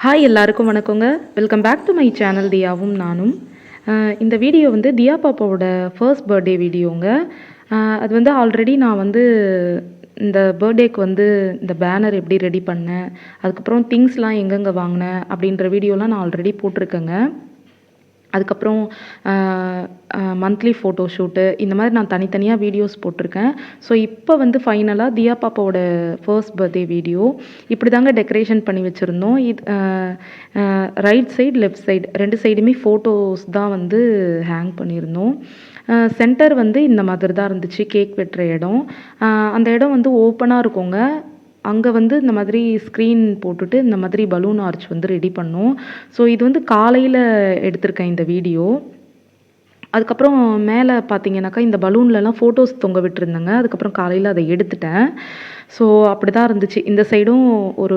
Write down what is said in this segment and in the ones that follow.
Hi எல்லாருக்கும் வணக்கங்க. Welcome back to my channel தியாவும் நானும். இந்த வீடியோ வந்து தியா பாப்பாவோட ஃபர்ஸ்ட் பர்த்டே வீடியோங்க. அது வந்து ஆல்ரெடி நான் வந்து இந்த பர்த்டேக்கு வந்து இந்த பேனர் எப்படி ரெடி பண்ணேன், அதுக்கப்புறம் திங்ஸ்லாம் எங்கெங்கே வாங்கினேன் அப்படின்ற வீடியோலாம் நான் ஆல்ரெடி போட்டிருக்கேங்க. அதுக்கப்புறம் மந்த்லி ஃபோட்டோஷூட்டு இந்த மாதிரி நான் தனித்தனியாக வீடியோஸ் போட்டிருக்கேன். ஸோ இப்போ வந்து ஃபைனலாக தியா பாப்பாவோட ஃபர்ஸ்ட் பர்த்டே வீடியோ இப்படி தாங்க டெக்கரேஷன் பண்ணி வச்சுருந்தோம். இது ரைட் சைடு லெஃப்ட் சைடு 2 சைடுமே ஃபோட்டோஸ் தான் வந்து ஹேங் பண்ணியிருந்தோம். சென்டர் வந்து இந்த மாதிரி தான் இருந்துச்சு, கேக் வெட்டுற இடம். அந்த இடம் வந்து ஓப்பனாக இருக்குங்க. அங்கே வந்து இந்த மாதிரி ஸ்க்ரீன் போட்டுட்டு இந்த மாதிரி பலூன் ஆர்ச் வந்து ரெடி பண்ணோம். ஸோ இது வந்து காலையில் எடுத்திருக்கேன் இந்த வீடியோ. அதுக்கப்புறம் மேலே பார்த்தீங்கன்னாக்கா இந்த பலூன்லலாம் ஃபோட்டோஸ் தொங்க விட்டுருந்தேங்க. அதுக்கப்புறம் காலையில் அதை எடுத்துட்டேன். ஸோ அப்படி தான் இருந்துச்சு. இந்த சைடும் ஒரு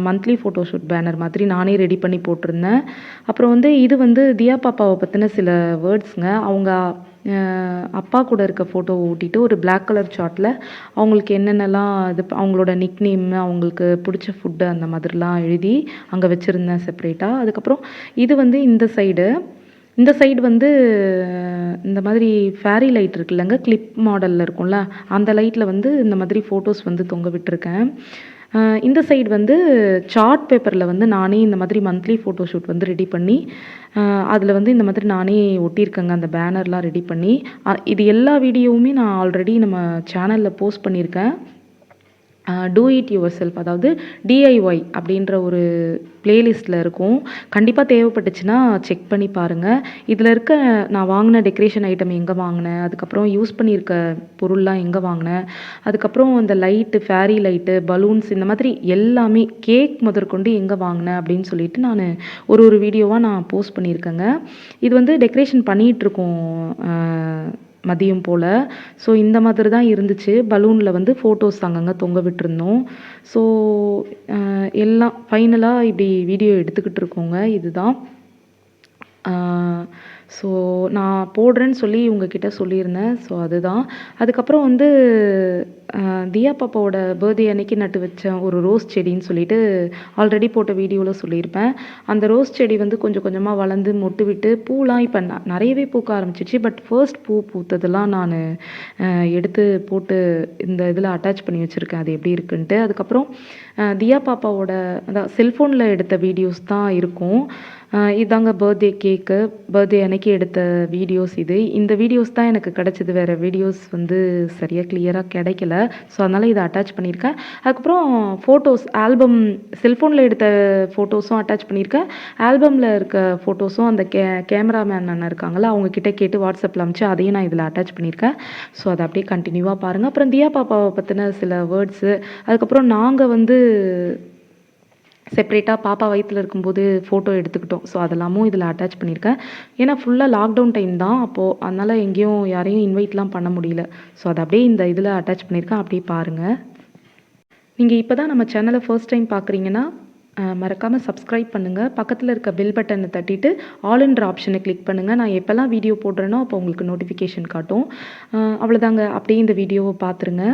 மந்த்லி ஃபோட்டோஷூட் பேனர் மாதிரி நானே ரெடி பண்ணி போட்டிருந்தேன். அப்புறம் வந்து இது வந்து தியா பாப்பாவை பற்றின சில வேர்ட்ஸுங்க. அவங்க அப்பா கூட இருக்க ஃபோட்டோ ஓட்டிட்டு ஒரு பிளாக் கலர் சார்ட்டில் அவங்களுக்கு என்னென்னலாம் இது அவங்களோட நிக் நேம், அவங்களுக்கு பிடிச்ச ஃபுட்டு அந்த மாதிரிலாம் எழுதி அங்கே வச்சுருந்தேன் செப்ரேட்டாக. அதுக்கப்புறம் இது வந்து இந்த சைடு வந்து இந்த மாதிரி ஃபேரி லைட் இருக்குல்லங்க, கிளிப் மாடலில் இருக்கும்ல, அந்த லைட்டில் வந்து இந்த மாதிரி ஃபோட்டோஸ் வந்து தொங்க விட்டுருக்கேன். இந்த சைடு வந்து சார்ட் பேப்பரில் வந்து நானே இந்த மாதிரி மந்த்லி ஃபோட்டோஷூட் வந்து ரெடி பண்ணி அதில் வந்து இந்த மாதிரி நானே ஒட்டியிருக்கேங்க, அந்த பேனர்லாம் ரெடி பண்ணி. இது எல்லா வீடியோவுமே நான் ஆல்ரெடி நம்ம சேனலில் போஸ்ட் பண்ணியிருக்கேன். டூ இட் யுவர் செல்ஃப், அதாவது டிஐஒய் அப்படின்ற ஒரு பிளேலிஸ்ட்டில் இருக்கும். கண்டிப்பாக தேவைப்பட்டுச்சுன்னா செக் பண்ணி பாருங்கள். இதில் இருக்க நான் வாங்கின டெக்கரேஷன் ஐட்டம் எங்கே வாங்கினேன், அதுக்கப்புறம் யூஸ் பண்ணியிருக்க பொருள்லாம் எங்கே வாங்கினேன், அதுக்கப்புறம் இந்த லைட்டு, ஃபேரி லைட்டு, பலூன்ஸ் இந்த மாதிரி எல்லாமே கேக் முதற்கொண்டு எங்கே வாங்கினேன் அப்படின்னு சொல்லிட்டு நான் ஒரு வீடியோவாக நான் போஸ்ட் பண்ணியிருக்கேங்க. இது வந்து டெக்கரேஷன் பண்ணிகிட்ருக்கோம் மதியம் போல். ஸோ இந்த மாதிரி தான் இருந்துச்சு. பலூனில் வந்து ஃபோட்டோஸ் அங்கங்கே தொங்க விட்டுருந்தோம். ஸோ எல்லாம் ஃபைனலாக இப்படி வீடியோ எடுத்துக்கிட்டு இருக்கோங்க. இதுதான். ஸோ நான் போடுறேன்னு சொல்லி உங்ககிட்ட சொல்லியிருந்தேன். ஸோ அதுதான். அதுக்கப்புறம் வந்து தியா பாப்பாவோட பர்த்டே அன்னைக்கு நட்டு வச்ச ஒரு ரோஸ் செடின்னு சொல்லிட்டு ஆல்ரெடி போட்ட வீடியோவில் சொல்லியிருப்பேன். அந்த ரோஸ் செடி வந்து கொஞ்சம் கொஞ்சமாக வளர்ந்து மொட்டு விட்டு பூலாம் இப்போ நிறையவே பூக்க ஆரம்பிச்சிச்சு. பட் ஃபர்ஸ்ட் பூ பூத்ததெல்லாம் நான் எடுத்து போட்டு இந்த இதில் அட்டாச் பண்ணி வச்சுருக்கேன், அது எப்படி இருக்குன்ட்டு. அதுக்கப்புறம் தியா பாப்பாவோட அதான் செல்ஃபோனில் எடுத்த வீடியோஸ் தான் இருக்கும். இதாங்க பர்த்டே கேக்கு, பர்த்டே அன்னைக்கு எடுத்த வீடியோஸ் இது. இந்த வீடியோஸ் தான் எனக்கு கிடச்சிது. வேறு வீடியோஸ் வந்து சரியாக கிளியராக கிடைக்கல. ஸோ அதனால் இதை அட்டாச் பண்ணியிருக்கேன். அதுக்கப்புறம் ஃபோட்டோஸ் ஆல்பம், செல்ஃபோனில் எடுத்த ஃபோட்டோஸும் அட்டாச் பண்ணியிருக்கேன். ஆல்பமில் இருக்க ஃபோட்டோஸும் அந்த கேமராமேன் அண்ணன் இருக்காங்களா, அவங்கக்கிட்ட கேட்டு வாட்ஸ்அப்பில் அனுப்பிச்சு அதையும் நான் இதில் அட்டாச் பண்ணியிருக்கேன். ஸோ அதை அப்படியே கண்டினியூவாக பாருங்கள். அப்புறம் தியா பாப்பாவை பற்றின சில வேர்ட்ஸு, அதுக்கப்புறம் நாங்கள் வந்து செப்ரேட்டாக பாப்பா வயிற்றில் இருக்கும்போது ஃபோட்டோ எடுத்துக்கிட்டோம். ஸோ அதெல்லாமும் இதில் அட்டாச் பண்ணியிருக்கேன். ஏன்னா ஃபுல்லாக லாக்டவுன் டைம் தான் அப்போது, அதனால் எங்கேயும் யாரையும் இன்வைட்லாம் பண்ண முடியல. ஸோ அதை அப்படியே இந்த இதில் அட்டாச் பண்ணியிருக்கேன். அப்படியே பாருங்கள். நீங்கள் இப்போ தான் நம்ம சேனலை ஃபர்ஸ்ட் டைம் பார்க்குறீங்கன்னா மறக்காமல் சப்ஸ்கிரைப் பண்ணுங்கள். பக்கத்தில் இருக்க பெல் பட்டனை தட்டிட்டு ஆல்ன்ற ஆப்ஷனை கிளிக் பண்ணுங்கள். நான் எப்போல்லாம் வீடியோ போடுறேனோ அப்போ உங்களுக்கு நோட்டிஃபிகேஷன் காட்டும். அவ்வளோதாங்க. அப்படியே இந்த வீடியோவை பார்த்துருங்க.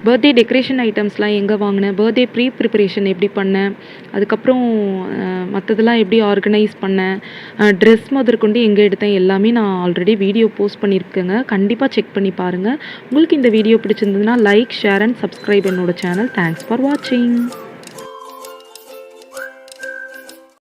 பர்த்டே டெக்கரேஷன் ஐட்டம்ஸ்லாம் எங்கே வாங்கினேன், பர்த்டே ப்ரிப்பரேஷன் எப்படி பண்ணேன், அதுக்கப்புறம் மற்றதெல்லாம் எப்படி ஆர்கனைஸ் பண்ணேன், ட்ரெஸ் முதற்கொண்டு எங்கே எடுத்தேன் எல்லாமே நான் ஆல்ரெடி வீடியோ போஸ்ட் பண்ணியிருக்கேங்க. கண்டிப்பாக செக் பண்ணி பாருங்கள். உங்களுக்கு இந்த வீடியோ பிடிச்சிருந்ததுன்னா லைக், ஷேர் அண்ட் சப்ஸ்கிரைப் என்னோட சேனல். தேங்க்ஸ் ஃபார் வாட்சிங்.